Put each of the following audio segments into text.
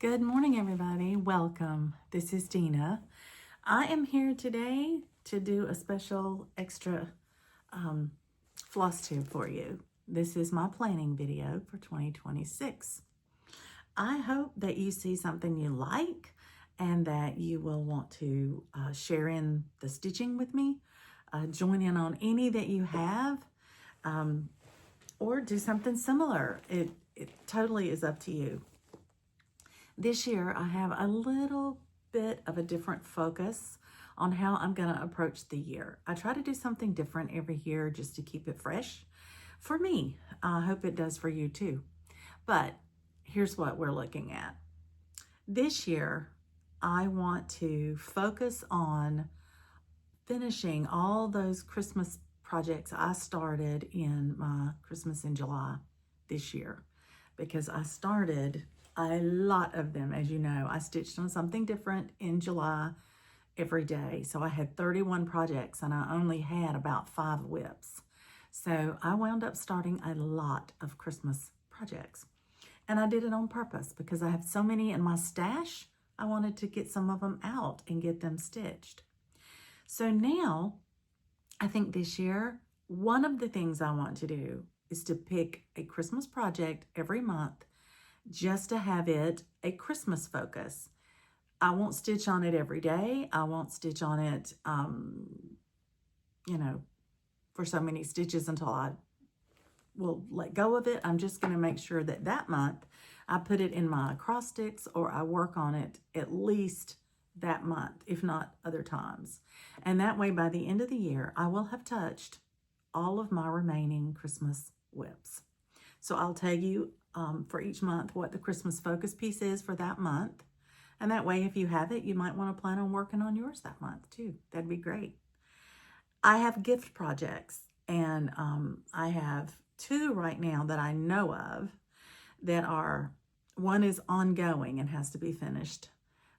Good morning, everybody. Welcome. This is Dina. I am here today to do a special extra floss tube for you. This is my planning video for 2026. I hope that you see something you like and that you will want to share in the stitching with me, join in on any that you have, or do something similar. It totally is up to you. This year, I have a little bit of a different focus on how I'm going to approach the year. I try to do something different every year just to keep it fresh for me. I hope it does for you too. But here's what we're looking at. This year, I want to focus on finishing all those Christmas projects I started in my Christmas in July this year, because I started a lot of them. As you know, I stitched on something different in July every day. So I had 31 projects and I only had about 5 whips. So I wound up starting a lot of Christmas projects. And I did it on purpose because I have so many in my stash. I wanted to get some of them out and get them stitched. So now, I think this year, one of the things I want to do is to pick a Christmas project every month just to have it a Christmas focus. I won't stitch on it every day. I won't stitch on it, for so many stitches until I will let go of it. I'm just going to make sure that that month I put it in my cross sticks, or I work on it at least that month, if not other times. And that way, by the end of the year, I will have touched all of my remaining Christmas whips. So I'll tell you for each month what the Christmas focus piece is for that month. And that way, if you have it, you might want to plan on working on yours that month too. That'd be great. I have gift projects, and I have 2 right now that I know of that are, one is ongoing and has to be finished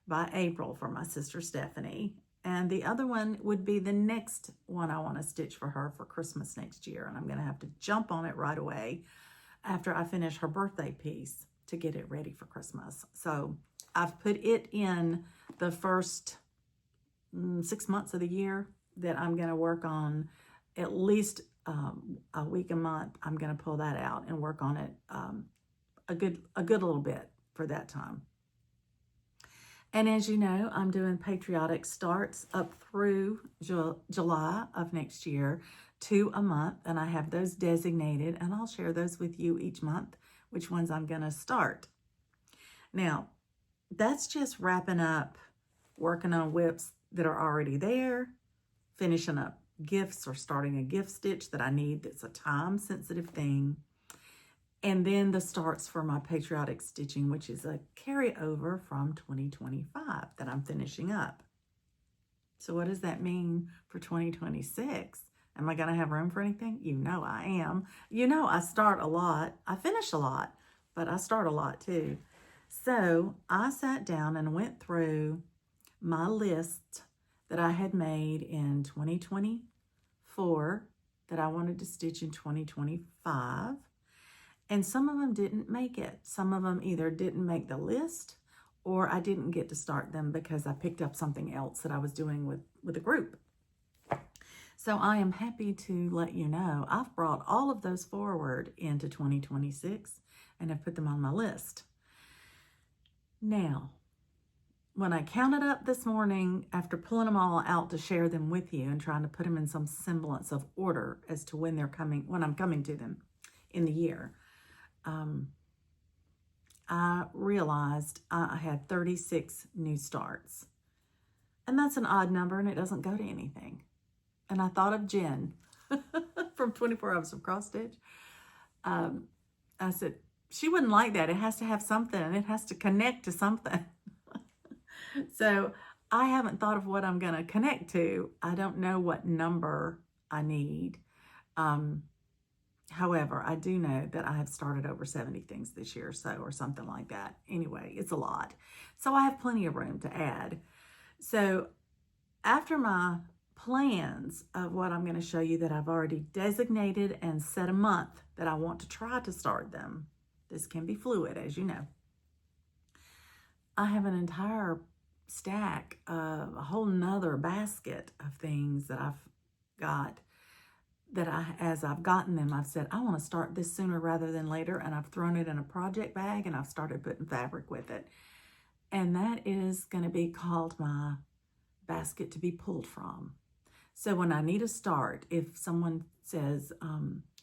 by April for my sister Stephanie. And the other one would be the next one I want to stitch for her for Christmas next year. And I'm going to have to jump on it right away after I finish her birthday piece to get it ready for Christmas. So I've put it in the first 6 months of the year that I'm going to work on at least a week a month. I'm going to pull that out and work on it a good little bit for that time. And as you know, I'm doing patriotic starts up through July of next year, 2 a month, and I have those designated, and I'll share those with you each month, which ones I'm going to start. Now, that's just wrapping up, working on whips that are already there, finishing up gifts or starting a gift stitch that I need that's a time-sensitive thing, and then the starts for my patriotic stitching, which is a carryover from 2025 that I'm finishing up. So what does that mean for 2026? Am I going to have room for anything? You know I am. You know I start a lot. I finish a lot, but I start a lot too. So I sat down and went through my list that I had made in 2024 that I wanted to stitch in 2025. And some of them didn't make it. Some of them either didn't make the list, or I didn't get to start them because I picked up something else that I was doing with a group. So I am happy to let you know I've brought all of those forward into 2026 and have put them on my list. Now, when I counted up this morning after pulling them all out to share them with you and trying to put them in some semblance of order as to when I'm coming to them in the year, I realized I had 36 new starts. And that's an odd number, and it doesn't go to anything. And I thought of Jen from 24 Hours of Cross Stitch. I said, she wouldn't like that. It has to have something, and it has to connect to something. So I haven't thought of what I'm going to connect to. I don't know what number I need. However, I do know that I have started over 70 things this year, or something like that. Anyway, it's a lot. So I have plenty of room to add. So after my plans of what I'm going to show you that I've already designated and set a month that I want to try to start them, this can be fluid, as you know. I have an entire stack of a whole nother basket of things that I've got that as I've gotten them, I've said, I want to start this sooner rather than later. And I've thrown it in a project bag and I've started putting fabric with it. And that is going to be called my basket to be pulled from. So when I need a start, if someone says,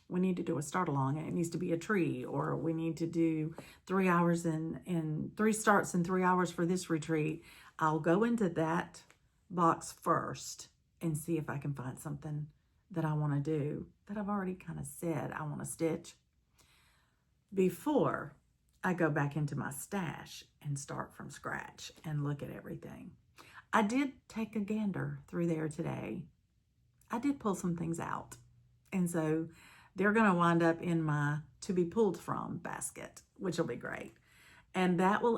we need to do a start along and it needs to be a tree, or we need to do 3 hours and 3 starts in 3 hours for this retreat, I'll go into that box first and see if I can find something that I want to do that I've already kind of said I want to stitch before I go back into my stash and start from scratch and look at everything. I did take a gander through there today. I did pull some things out. And so they're going to wind up in my to be pulled from basket, which will be great. And that will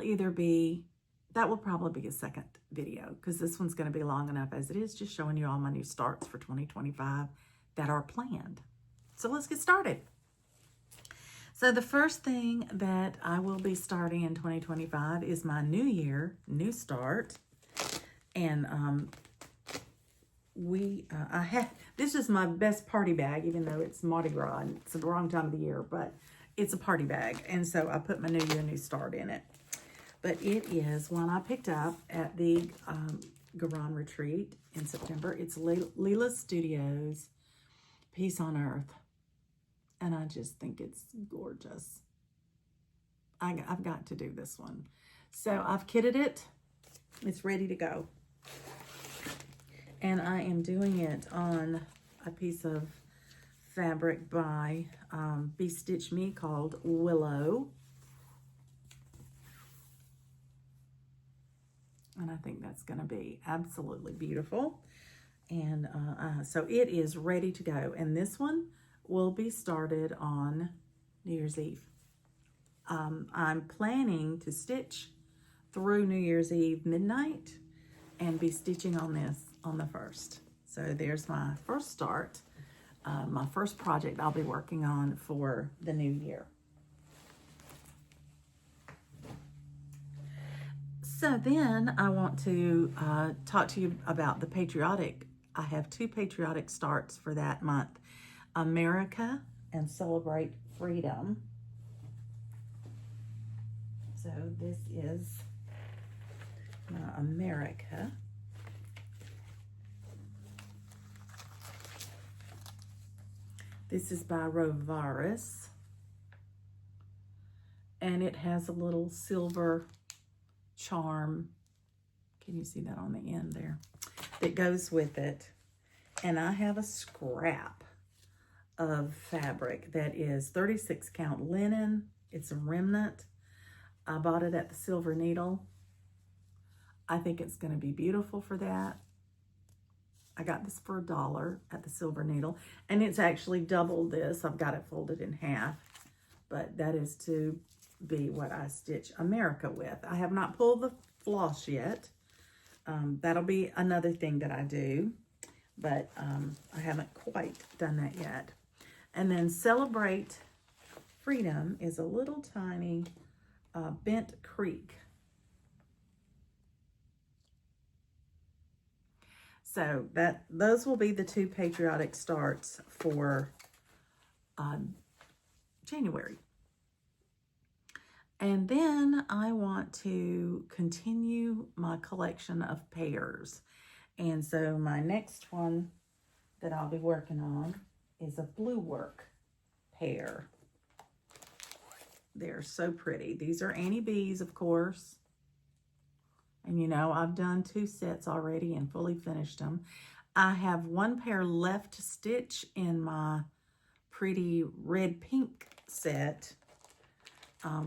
probably be a second video, because this one's going to be long enough as it is, just showing you all my new starts for 2025 that are planned. So let's get started. So the first thing that I will be starting in 2025 is my new year, new start. And this is my best party bag, even though it's Mardi Gras and it's the wrong time of the year, but it's a party bag. And so I put my new year, new start in it. But it is one I picked up at the Garon retreat in September. It's Lila Studios, Peace on Earth. And I just think it's gorgeous. I've got to do this one. So I've kitted it. It's ready to go. And I am doing it on a piece of fabric by Beez Stitch Me called Willow. And I think that's going to be absolutely beautiful. And so it is ready to go. And this one will be started on New Year's Eve. I'm planning to stitch through New Year's Eve midnight and be stitching on this on the 1st. So there's my first start, my first project I'll be working on for the new year. So then I want to talk to you about the patriotic. I have 2 patriotic starts for that month. America and Celebrate Freedom. So this is my America. This is by Rovaris. And it has a little silver charm. Can you see that on the end there? That goes with it. And I have a scrap of fabric that is 36 count linen. It's a remnant. I bought it at the Silver Needle. I think it's going to be beautiful for that. I got this for $1 at the Silver Needle, and it's actually double this. I've got it folded in half, but that is to be what I stitch America with. I have not pulled the floss yet. That'll be another thing that I do, but I haven't quite done that yet. And then Celebrate Freedom is a little tiny Bent Creek. So those will be the 2 patriotic starts for January. And then I want to continue my collection of pairs. And so my next one that I'll be working on is a Bluework pair. They're so pretty. These are Annie Beez, of course. And you know, I've done 2 sets already and fully finished them. I have 1 pair left to stitch in my pretty red pink set.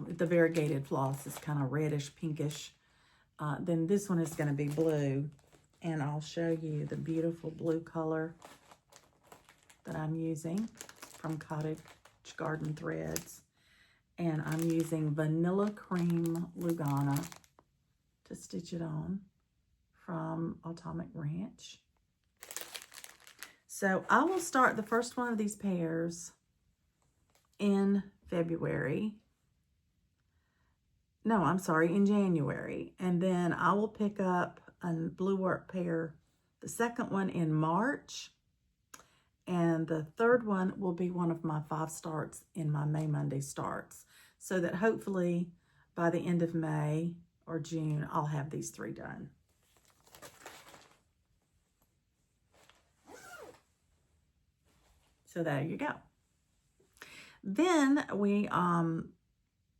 The variegated floss is kind of reddish pinkish. Then this one is going to be blue. And I'll show you the beautiful blue color that I'm using from Cottage Garden Threads. And I'm using Vanilla Cream Lugana to stitch it on from Atomic Ranch. So I will start the first one of these pairs in February. no, I'm sorry, in January. And then I will pick up a Bluework Pear, the second one in March. And the third one will be one of my 5 starts in my May Monday starts. So that hopefully by the end of May or June, I'll have these 3 done. So there you go. Then we,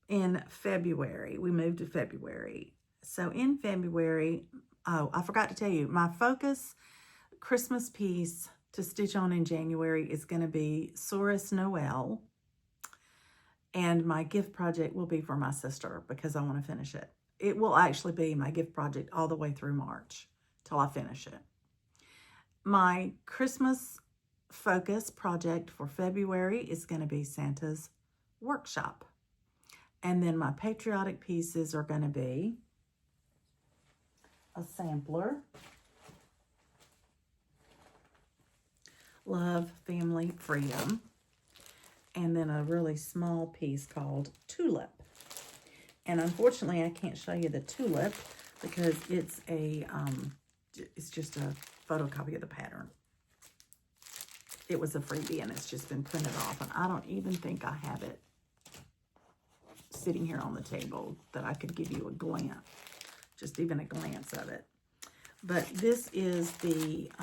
in February, we moved to February. So in February, oh, I forgot to tell you, my focus Christmas piece to stitch on in January is going to be Saurus Noel. And my gift project will be for my sister because I want to finish it. It will actually be my gift project all the way through March till I finish it. My Christmas focus project for February is going to be Santa's workshop. And then my patriotic pieces are going to be a sampler, Love, Family, Freedom, and then a really small piece called Tulip. And unfortunately, I can't show you the tulip because it's just a photocopy of the pattern. It was a freebie and it's just been printed off, and I don't even think I have it sitting here on the table that I could give you a glance, just even a glance of it. But this is the I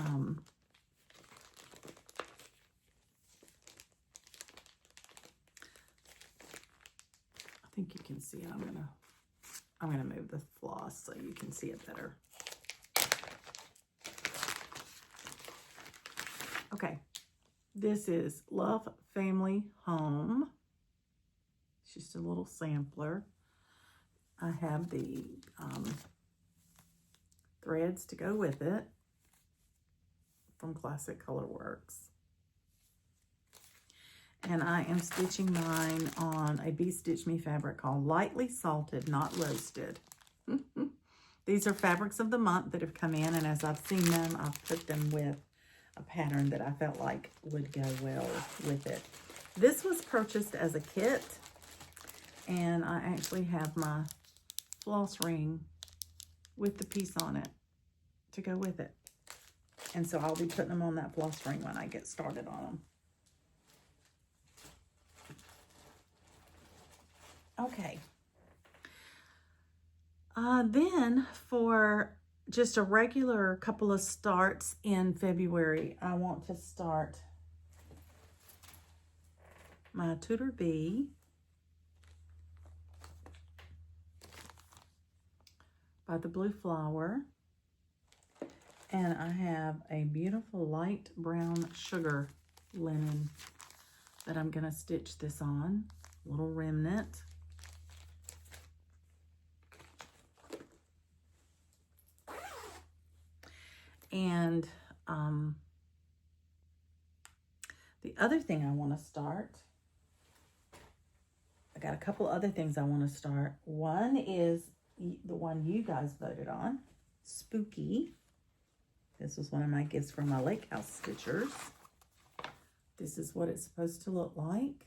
think you can see it. I'm gonna move the floss so you can see it better. Okay, this is Love, Family, Home. It's just a little sampler. I have the threads to go with it from Classic Colorworks. And I am stitching mine on a Beez Stitch Me fabric called Lightly Salted, Not Roasted. These are fabrics of the month that have come in, and as I've seen them, I've put them with a pattern that I felt like would go well with it. This was purchased as a kit, and I actually have my floss ring with the piece on it to go with it. And so I'll be putting them on that floss ring when I get started on them. Okay. Then for just a regular couple of starts in February, I want to start my Tudor bee by the Blue Flower. And I have a beautiful light brown sugar linen that I'm going to stitch this on, little remnant. And the other thing I want to start, I got a couple other things I want to start. One is the one you guys voted on, Spooky. This was one of my gifts from my Lake House Stitchers. This is what it's supposed to look like.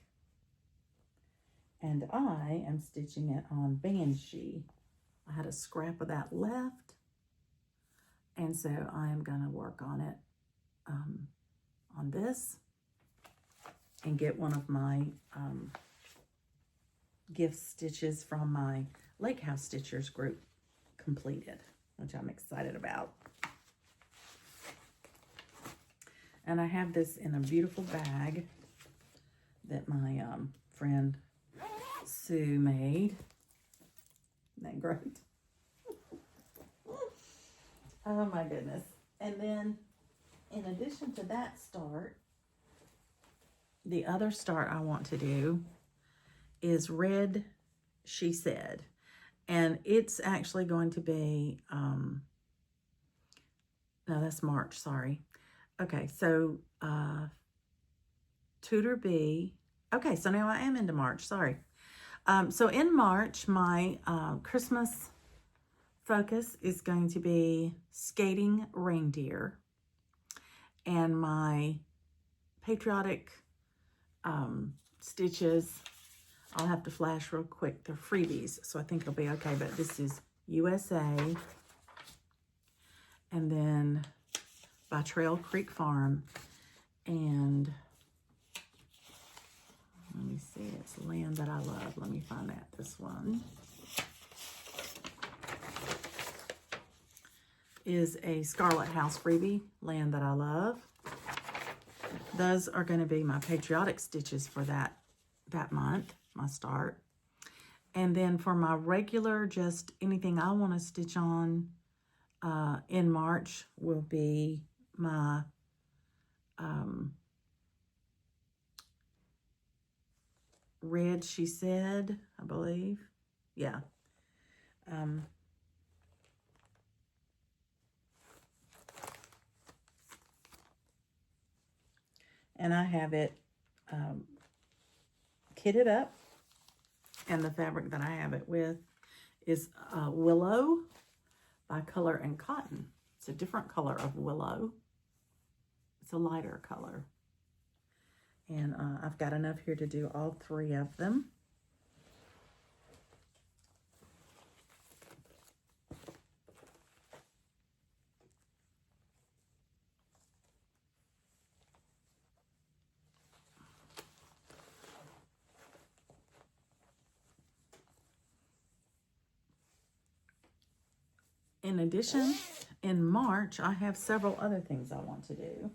And I am stitching it on Banshee. I had a scrap of that left. And so I am going to work on it on this and get one of my gift stitches from my Lake House Stitchers group completed, which I'm excited about. And I have this in a beautiful bag that my friend Sue made. Isn't that great? Oh my goodness. And then in addition to that start, the other start I want to do is Red She Said. And it's actually going to be, no, that's March, sorry. Okay, so Tudor bee. Okay, so now I am into March, sorry. So in March, my Christmas focus is going to be Skating Reindeer, and my patriotic stitches I'll have to flash real quick. They're freebies, so I think it'll be okay. But this is USA. And then by Trail Creek Farm. And let me see, it's Land That I Love. Let me find that, this one. Is a Scarlet House freebie, Land That I Love. Those are going to be my patriotic stitches for that month, my start. And then for my regular, just anything I want to stitch on in March will be my red, she said, I believe. Yeah. And I have it kitted up. And the fabric that I have it with is Willow by Color and Cotton. It's a different color of willow. It's a lighter color. And I've got enough here to do all 3 of them. In addition, in March, I have several other things I want to do.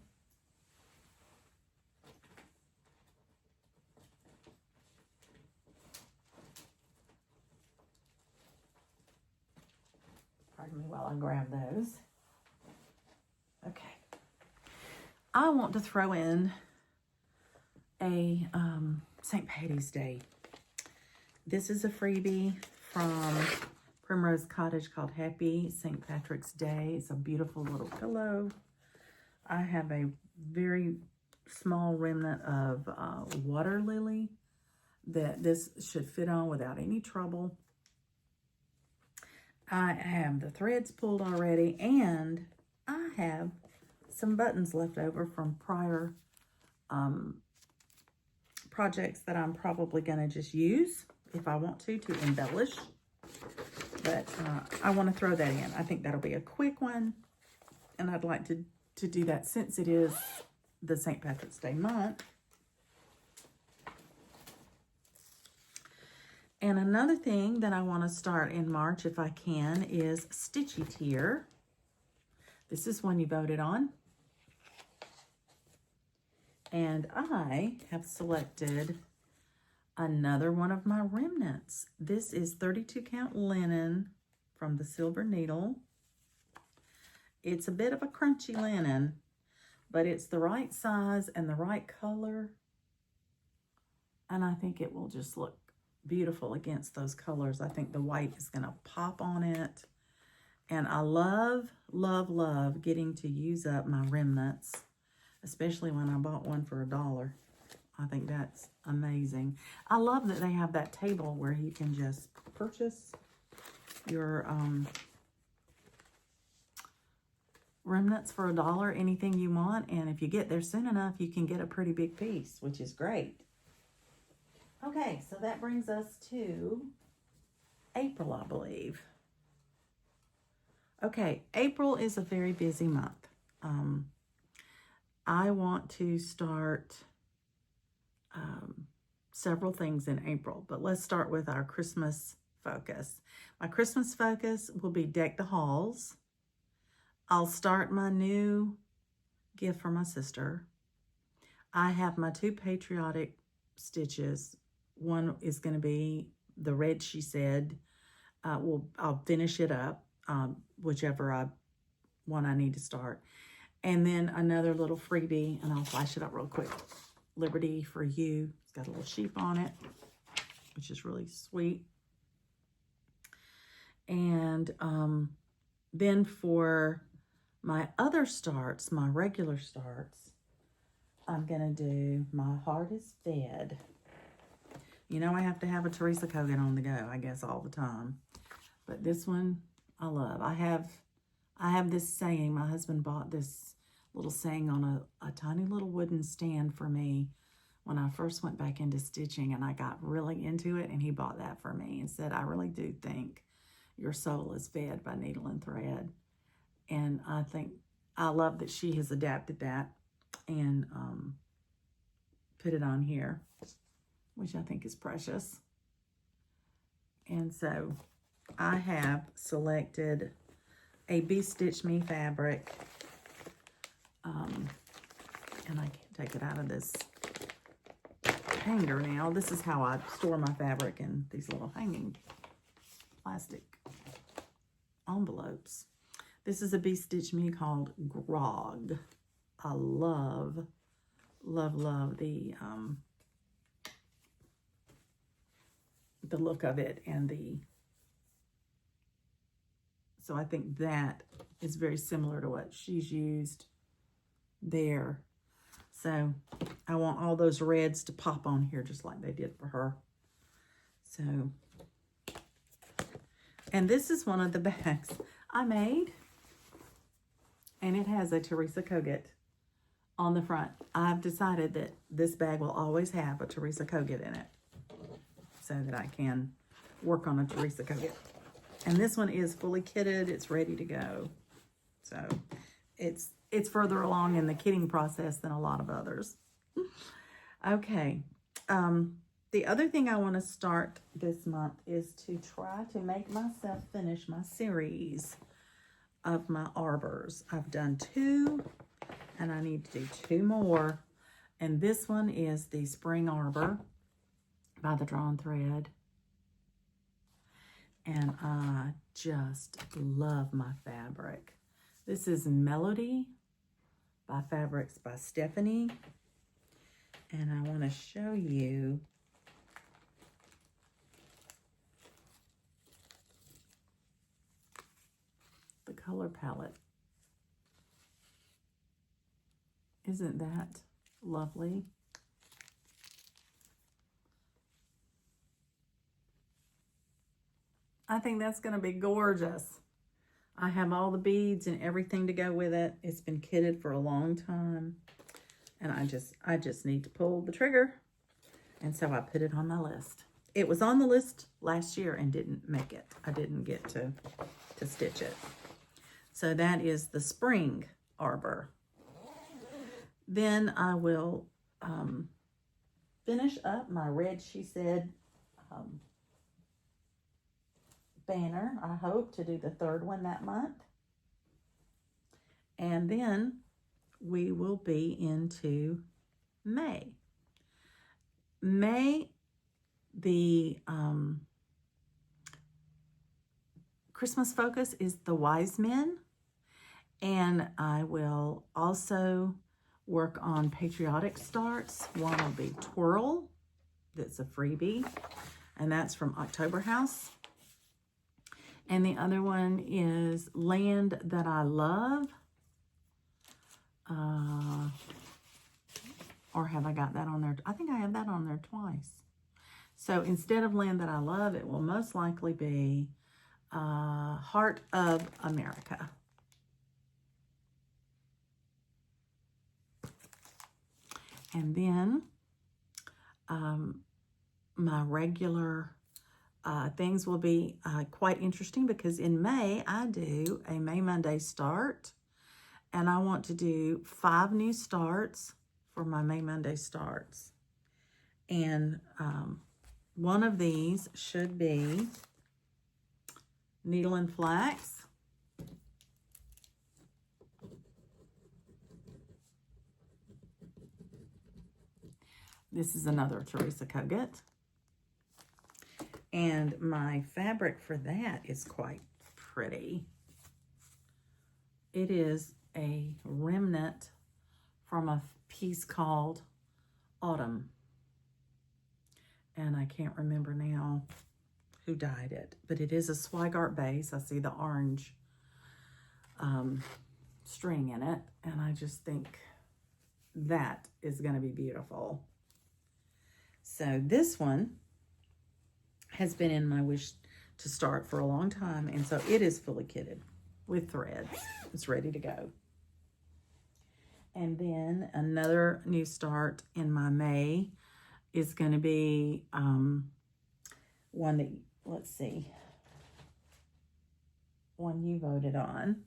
Pardon me while I grab those. Okay. I want to throw in a St. Patty's Day. This is a freebie from Primrose Cottage called Happy St. Patrick's Day. It's a beautiful little pillow. I have a very small remnant of water lily that this should fit on without any trouble. I have the threads pulled already, and I have some buttons left over from prior projects that I'm probably going to just use if I want to embellish. But I want to throw that in. I think that'll be a quick one. And I'd like to do that since it is the St. Patrick's Day month. And another thing that I want to start in March, if I can, is Stitchy Tier. This is one you voted on. And I have selected another one of my remnants. This is 32 count linen from the Silver Needle. It's a bit of a crunchy linen, but it's the right size and the right color. And I think it will just look beautiful against those colors. I think the white is going to pop on it. And I love, love, love getting to use up my remnants, especially when I bought one for $1. I think that's amazing. I love that they have that table where you can just purchase your remnants for $1, anything you want. And if you get there soon enough, you can get a pretty big piece, which is great. Okay, so that brings us to April, I believe. Okay, April is a very busy month. I want to start several things in April, but let's start with our Christmas focus. My Christmas focus will be Deck the Halls. I'll start my new gift for my sister. I have my 2 patriotic stitches. One is going to be the red, she said. I'll finish it up, whichever one I need to start. And then another little freebie, and I'll flash it up real quick. Liberty for You. It's got a little sheep on it, which is really sweet. And then for my other starts, my regular starts, I'm going to do My Heart is Fed. You know, I have to have a Teresa Kogut on the go, I guess, all the time. But this one, I love. I have this saying. My husband bought this little saying on a tiny little wooden stand for me when I first went back into stitching and I got really into it, and he bought that for me and said, I really do think your soul is fed by needle and thread. And I love that she has adapted that and put it on here, which I think is precious. And so I have selected a Be Stitch Me fabric, and I can't take it out of this hanger now. This is how I store my fabric in these little hanging plastic envelopes. This is a Be Stitch Me called Grog. I love, love, love the look of it, and so I think that is very similar to what she's used there. So I want all those reds to pop on here just like they did for her. So, and this is one of the bags I made, and it has a Teresa Kogut on the front. I've decided that this bag will always have a Teresa Kogut in it so that I can work on a Teresa Kogut. And this one is fully kitted. It's ready to go. So it's further along in the kitting process than a lot of others. Okay. The other thing I want to start this month is to try to make myself finish my series of my Arbours. I've done 2, and I need to do 2 more. And this one is the Spring Arbour by the Drawn Thread. And I just love my fabric. This is Melody by Fabrics by Stephanie. And I want to show you the color palette. Isn't that lovely? I think that's going to be gorgeous. I have all the beads and everything to go with it. It's been kitted for a long time, and I just need to pull the trigger. And so I put it on my list. It was on the list last year and didn't make it. I didn't get to stitch it. So that is the Spring Arbour. Then I will finish up my Red She Said banner. I hope to do the 3rd one that month. And then we will be into May. May, the Christmas focus is the Wise Men. And I will also work on patriotic starts. One will be Twirl. That's a freebie. And that's from October House. And the other one is Land That I Love. Or have I got that on there? I think I have that on there twice. So instead of Land That I Love, it will most likely be Heart of America. And then my regular things will be quite interesting, because in May I do a May Monday start, and I want to do 5 new starts for my May Monday starts. And one of these should be Needle and Flax. This is another Teresa Kogut. And my fabric for that is quite pretty. It is a remnant from a piece called Autumn. And I can't remember now who dyed it, but it is a Swigart base. I see the orange string in it, and I just think that is going to be beautiful. So this one has been in my wish to start for a long time, and so it is fully kitted with threads. It's ready to go. And then another new start in my May is going to be one that, let's see, one you voted on,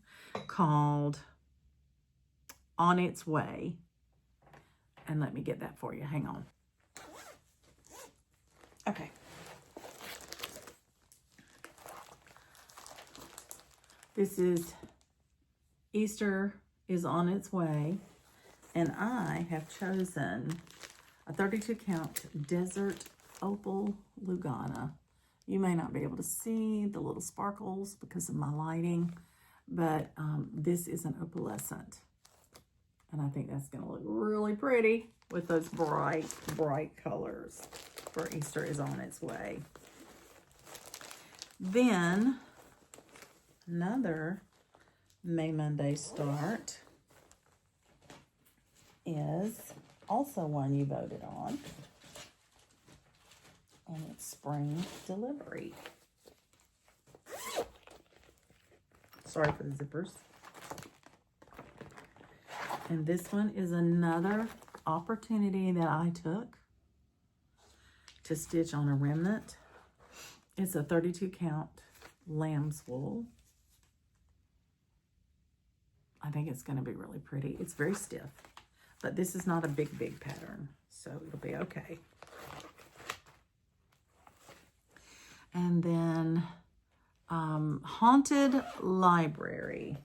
called On Its Way. And let me get that for you. Hang on. Okay. This is Easter is on its way, and I have chosen a 32 count Desert Opal Lugana. You may not be able to see the little sparkles because of my lighting, but this is an opalescent, and I think that's going to look really pretty with those bright, bright colors for Easter is on its way. Then another May Monday start is also one you voted on, and it's Spring Delivery. Sorry for the zippers. And this one is another opportunity that I took to stitch on a remnant. It's a 32 count lamb's wool. I think it's going to be really pretty. It's very stiff, but this is not a big pattern, so it'll be okay. And then Haunted Library.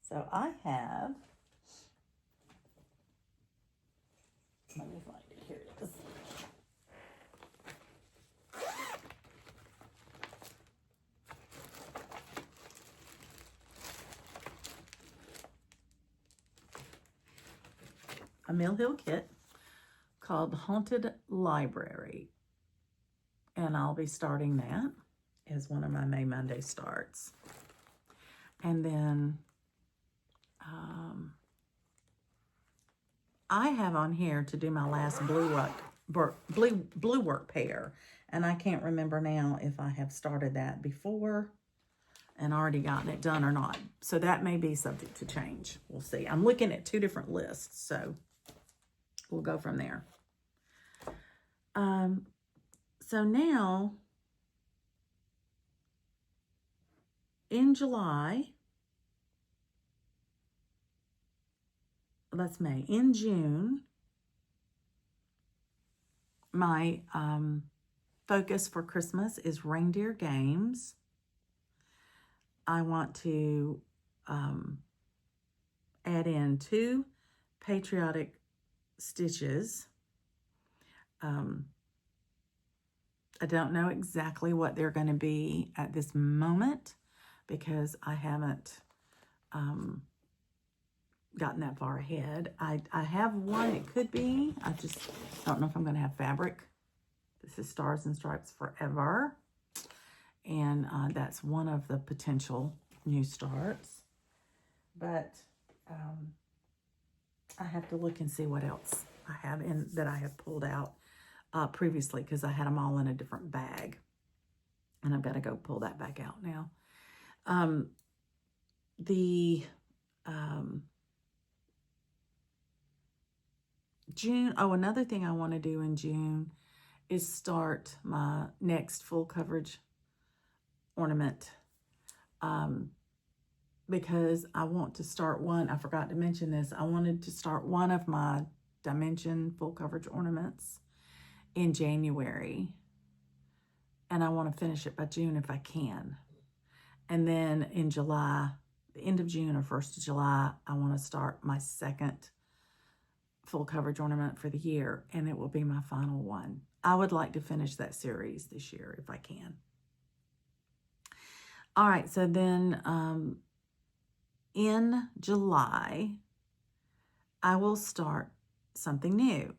So I have, let me find it, here it is. A Mill Hill kit called Haunted Library, and I'll be starting that as one of my May Monday starts. And then I have on here to do my last Bluework pair, and I can't remember now if I have started that before and already gotten it done or not. So that may be subject to change. We'll see. I'm looking at 2 different lists, so we'll go from there. So now, in July, that's May. In June, my focus for Christmas is reindeer games. I want to add in 2 patriotic stitches. I don't know exactly what they're going to be at this moment because I haven't gotten that far ahead. I have one it could be. I just don't know if I'm going to have fabric. This is Stars and Stripes Forever. And that's one of the potential new starts. But I have to look and see what else I have in that I have pulled out previously, because I had them all in a different bag. And I've got to go pull that back out now. June, another thing I want to do in June is start my next full coverage ornament, because I want to start one. I forgot to mention this. I wanted to start one of my dimension full coverage ornaments in January, and I want to finish it by June if I can. And then in July, the end of June or 1st of July, I want to start my second full coverage ornament for the year, and it will be my final one. I would like to finish that series this year if I can. All right, so then in July, I will start something new.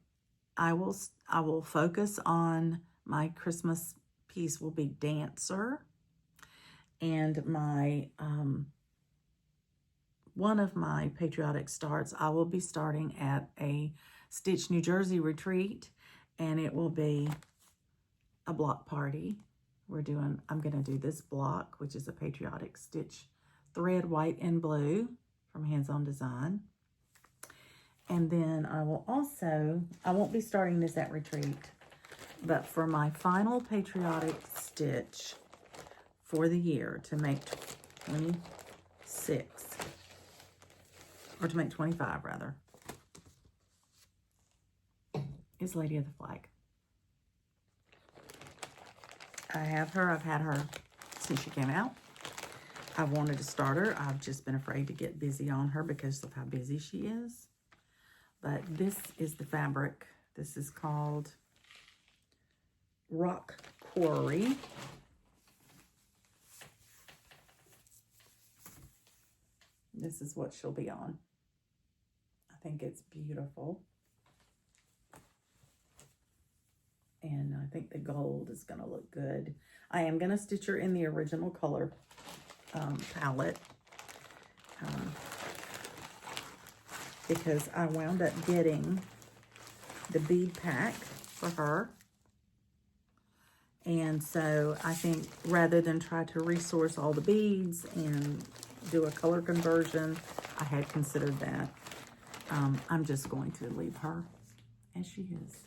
I will focus on my Christmas piece will be Dancer, and my one of my patriotic starts, I will be starting at a Stitch New Jersey retreat, and it will be a block party. I'm going to do this block, which is a patriotic stitch thread white and blue from Hands On Design. And then I will also, I won't be starting this at retreat, but for my final patriotic stitch for the year to make 26, or to make 25 rather, is Lady of the Flag. I have her, I've had her since she came out. I've wanted to start her. I've just been afraid to get busy on her because of how busy she is. But this is the fabric. This is called Rock Quarry. This is what she'll be on. I think it's beautiful. And I think the gold is going to look good. I am going to stitch her in the original color palette. Because I wound up getting the bead pack for her. And so I think rather than try to resource all the beads and do a color conversion, I had considered that. I'm just going to leave her as she is.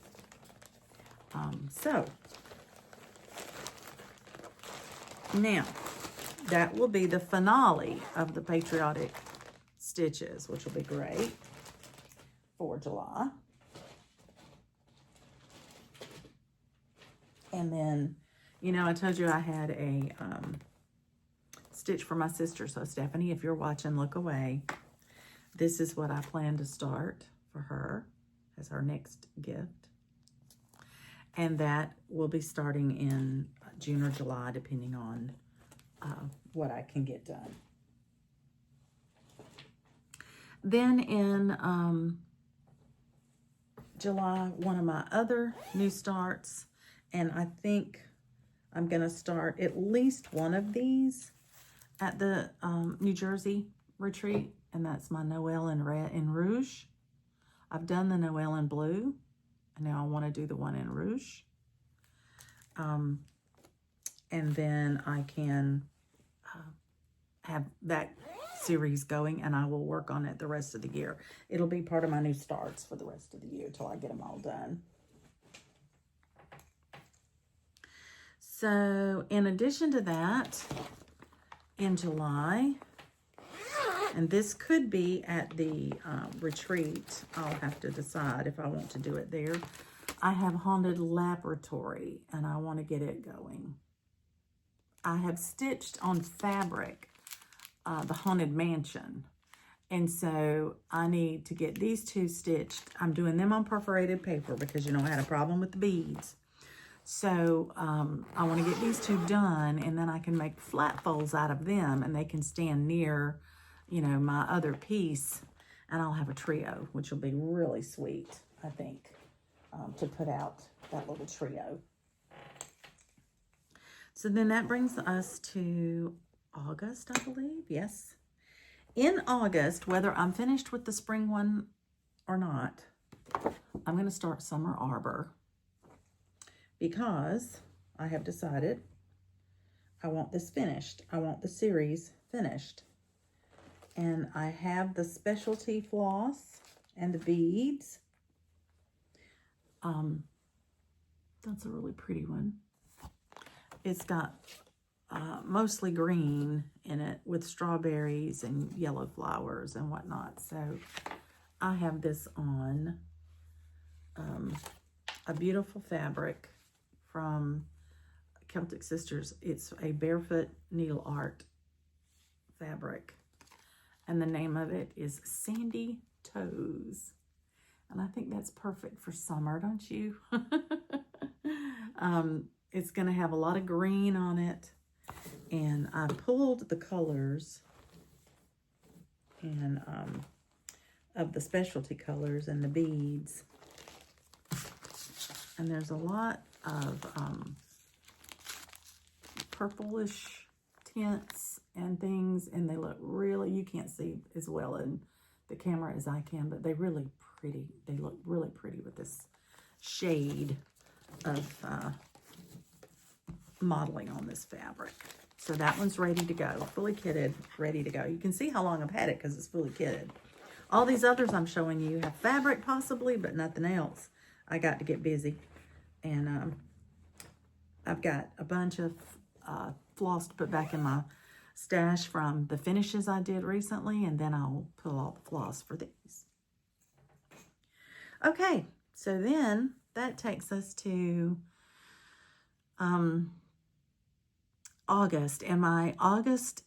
So now that will be the finale of the patriotic stitches, which will be great for July. And then, you know, I told you I had a stitch for my sister. So Stephanie, if you're watching, look away. This is what I plan to start for her as her next gift. And that will be starting in June or July, depending on what I can get done. Then in July, one of my other new starts, and I think I'm going to start at least one of these at the New Jersey retreat, and that's my Noel in Red and Rouge. I've done the Noel in Blue, and now I want to do the one in Rouge. And then I can have that series going, and I will work on it the rest of the year. It'll be part of my new starts for the rest of the year till I get them all done. So in addition to that, in July, and this could be at the retreat, I'll have to decide if I want to do it there. I have Haunted Laboratory, and I want to get it going. I have stitched on fabric the Haunted Mansion, and so I need to get these two stitched. I'm doing them on perforated paper because, you know, I had a problem with the beads. So I want to get these two done, and then I can make flat folds out of them, and they can stand near, you know, my other piece, and I'll have a trio, which will be really sweet, I think, to put out that little trio. So then that brings us to August, I believe. Yes. In August, whether I'm finished with the spring one or not, I'm going to start Summer Arbour, because I have decided I want this finished. I want the series finished. And I have the specialty floss and the beads. That's a really pretty one. It's got mostly green in it with strawberries and yellow flowers and whatnot. So I have this on a beautiful fabric from Celtic Sisters. It's a barefoot needle art fabric, and the name of it is Sandy Toes. And I think that's perfect for summer, don't you? It's going to have a lot of green on it, and I pulled the colors and of the specialty colors and the beads, and there's a lot of purplish tints and things, and they look really, you can't see as well in the camera as I can, but they're really pretty. They look really pretty with this shade of modeling on this fabric. So that one's ready to go, fully kitted, ready to go. You can see how long I've had it because it's fully kitted. All these others I'm showing you have fabric possibly, but nothing else. I got to get busy. And I've got a bunch of floss to put back in my stash from the finishes I did recently, and then I'll pull all the floss for these. Okay, so then that takes us to August, and my August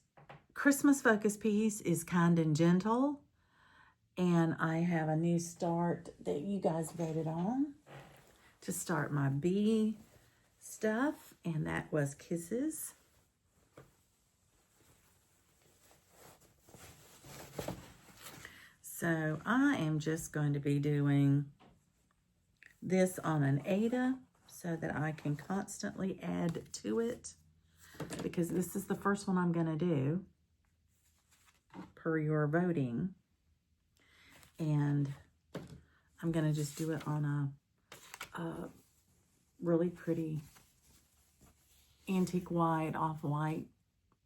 Christmas focus piece is Kind and Gentle, and I have a new start that you guys voted on to start my bee stuff, and that was Kisses. So I am just going to be doing this on an Ada so that I can constantly add to it, because this is the first one I'm going to do per your voting. And I'm going to just do it on a really pretty antique white, off-white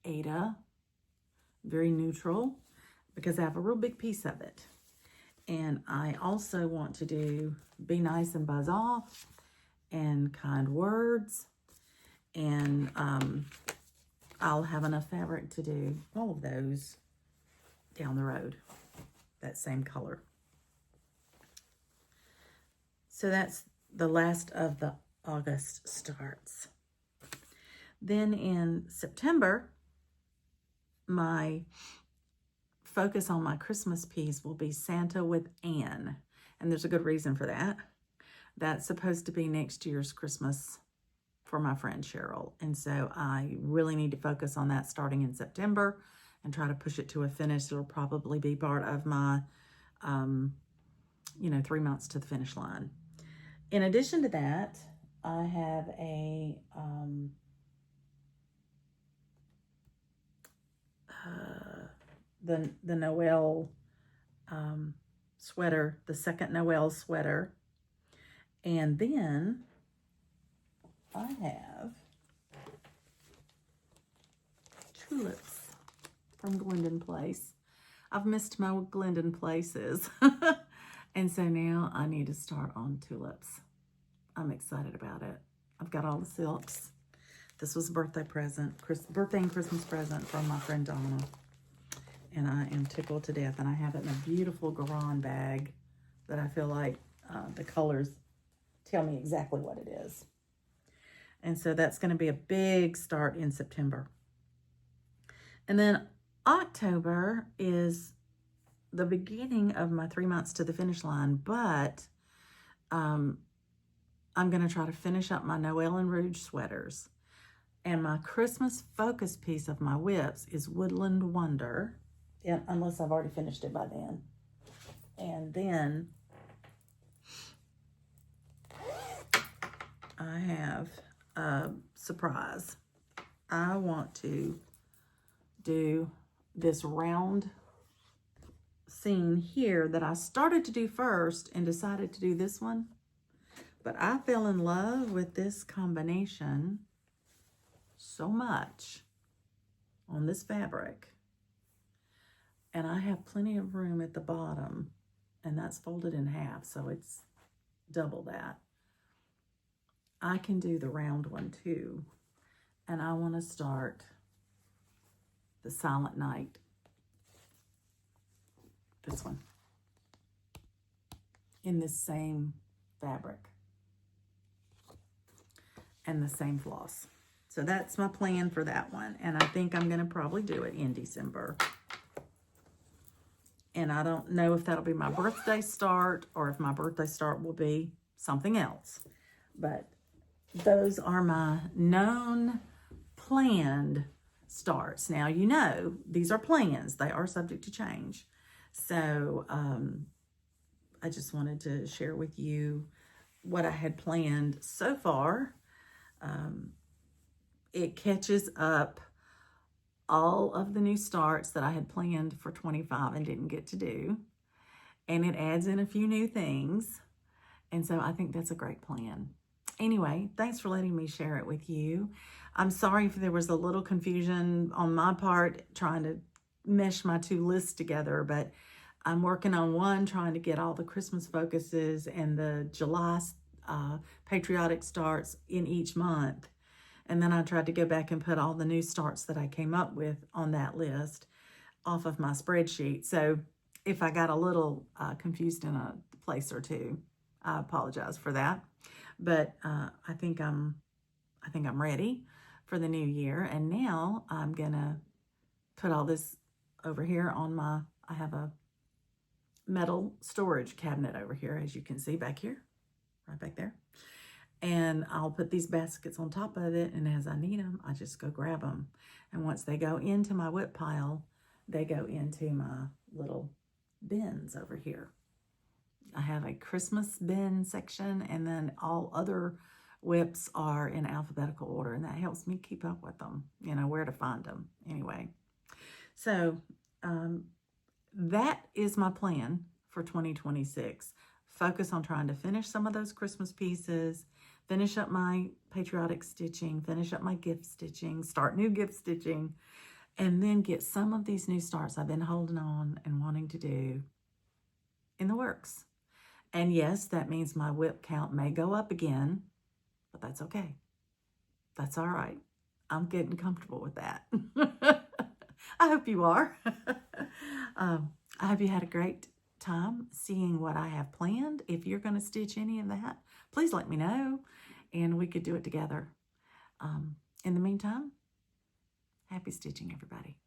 Ada, very neutral, because I have a real big piece of it. And I also want to do Be Nice and Buzz Off and Kind Words. And I'll have enough fabric to do all of those down the road, that same color. So that's the last of the August starts. Then in September, my focus on my Christmas piece will be Santa with Anne. And there's a good reason for that. That's supposed to be next year's Christmas for my friend Cheryl. And so I really need to focus on that starting in September and try to push it to a finish. It'll probably be part of my, 3 months to the finish line. In addition to that, I have a the Noel sweater, the second Noel sweater. And then I have tulips from Glendon Place. I've missed my Glendon Places. And so now I need to start on tulips. I'm excited about it. I've got all the silks. This was a birthday present, birthday and Christmas present from my friend Donna. And I am tickled to death. And I have it in a beautiful Garon bag that I feel like the colors tell me exactly what it is. And so that's going to be a big start in September. And then October is the beginning of my 3 months to the finish line, but I'm going to try to finish up my Noel and Rouge sweaters. And my Christmas focus piece of my whips is Woodland Wonder, unless I've already finished it by then. And then I have a surprise. I want to do this round scene here that I started to do first and decided to do this one. But I fell in love with this combination so much on this fabric. And I have plenty of room at the bottom, and that's folded in half, so it's double that. I can do the round one too. And I want to start the Silent Night. This one. In this same fabric. And the same floss. So that's my plan for that one. And I think I'm going to probably do it in December. And I don't know if that'll be my birthday start or if my birthday start will be something else. But those are my known planned starts. Now, you know, these are plans. They are subject to change. So I just wanted to share with you what I had planned so far. It catches up all of the new starts that I had planned for 25 and didn't get to do. And it adds in a few new things. And so I think that's a great plan. anyway, thanks for letting me share it with you. I'm sorry if there was a little confusion on my part trying to mesh my two lists together, but I'm working on one, trying to get all the Christmas focuses and the July patriotic starts in each month. And then I tried to go back and put all the new starts that I came up with on that list off of my spreadsheet. So if I got a little confused in a place or two, I apologize for that. But I think I'm ready for the new year. And now I'm gonna put all this over here on my, I have a metal storage cabinet over here, as you can see back here, right back there. And I'll put these baskets on top of it, and as I need them, I just go grab them. And once they go into my whip pile, they go into my little bins over here. I have a Christmas bin section, and then all other whips are in alphabetical order, and that helps me keep up with them, you know, where to find them anyway. So that is my plan for 2026. Focus on trying to finish some of those Christmas pieces, finish up my patriotic stitching, finish up my gift stitching, start new gift stitching, and then get some of these new starts I've been holding on and wanting to do in the works. And yes, that means my whip count may go up again, but that's okay. That's all right. I'm getting comfortable with that. I hope you are. I hope you had a great time seeing what I have planned. If you're going to stitch any of that, please let me know, and we could do it together. In the meantime, happy stitching, everybody.